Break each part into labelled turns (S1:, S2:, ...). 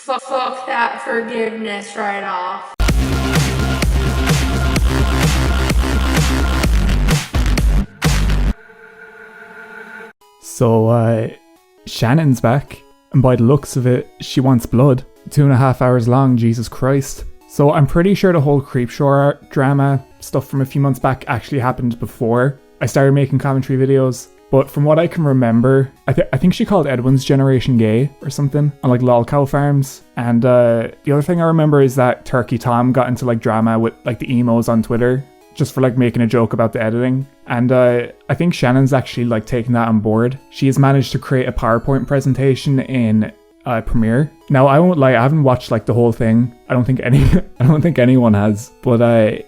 S1: Fuck that forgiveness right off.
S2: So, Shannon's back, and by the looks of it, she wants blood. 2.5 hours long, Jesus Christ. So I'm pretty sure the whole Creepshow Art drama stuff from a few months back actually happened before I started making commentary videos. But from what I can remember, I think she called Edwin's generation gay or something on like lol cow farms. And the other thing I remember is that Turkey Tom got into like drama with like the emos on Twitter just for like making a joke about the editing. And I think Shannon's actually like taken that on board. She has managed to create a PowerPoint presentation in Premiere. Now I won't lie, I haven't watched like the whole thing. I don't think anyone has. But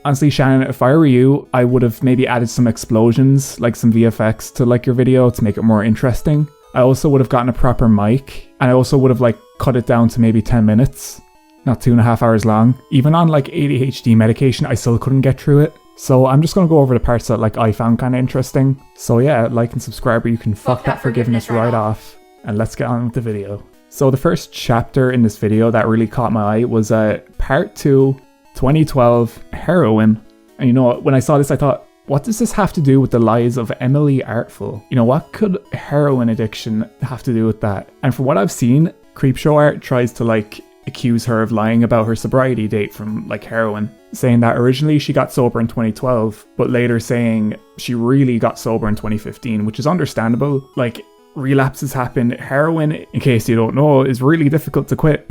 S2: honestly, Shannon, if I were you, I would have maybe added some explosions, like some VFX to like your video to make it more interesting. I also would have gotten a proper mic, and I also would have like cut it down to maybe 10 minutes, not 2.5 hours long. Even on like ADHD medication, I still couldn't get through it. So I'm just going to go over the parts that like I found kind of interesting. So yeah, like and subscribe, or you can fuck that forgiveness right off. And let's get on with the video. So the first chapter in this video that really caught my eye was part 2, 2012, heroin. And you know, when I saw this, I thought, what does this have to do with the Lies of Emily Artful? You know, what could heroin addiction have to do with that? And from what I've seen, Creepshow Art tries to like accuse her of lying about her sobriety date from like heroin, saying that originally she got sober in 2012, but later saying she really got sober in 2015, which is understandable. Like, relapses happen. Heroin, in case you don't know, is really difficult to quit.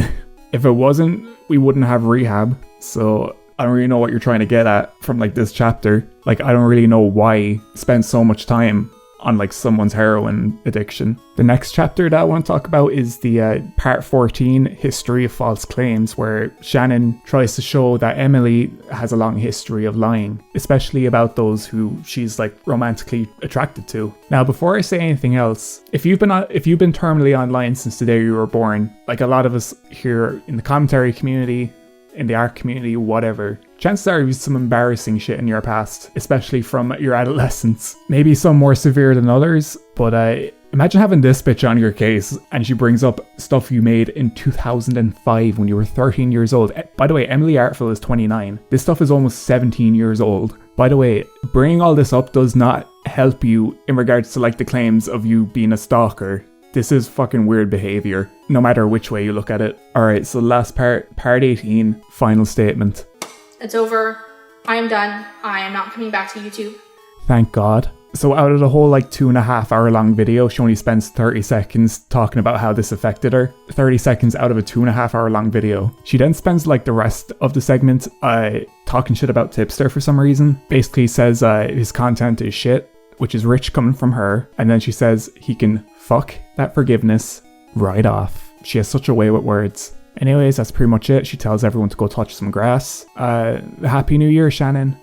S2: If it wasn't, we wouldn't have rehab. So I don't really know what you're trying to get at from like this chapter. Like, I don't really know why spend so much time on like someone's heroin addiction. The next chapter that I want to talk about is the part 14, History of False Claims, where Shannon tries to show that Emily has a long history of lying, especially about those who she's like romantically attracted to. Now, before I say anything else, if you've been terminally online since the day you were born, like a lot of us here in the commentary community, in the art community, whatever, chances are you've some embarrassing shit in your past, especially from your adolescence. Maybe some more severe than others, but imagine having this bitch on your case and she brings up stuff you made in 2005 when you were 13 years old. By the way, Emily Artful is 29. This stuff is almost 17 years old. By the way, bringing all this up does not help you in regards to like the claims of you being a stalker. This is fucking weird behavior, no matter which way you look at it. Alright, so last part 18, final statement.
S1: It's over. I am done. I am not coming back to YouTube.
S2: Thank God. So out of the whole like 2.5 hour long video, she only spends 30 seconds talking about how this affected her. 30 seconds out of a 2.5 hour long video. She then spends like the rest of the segment talking shit about Tipster for some reason. Basically says his content is shit, which is rich coming from her. And then she says he can fuck that forgiveness right off. She has such a way with words. Anyways, that's pretty much it. She tells everyone to go touch some grass. Happy New Year, Shannon.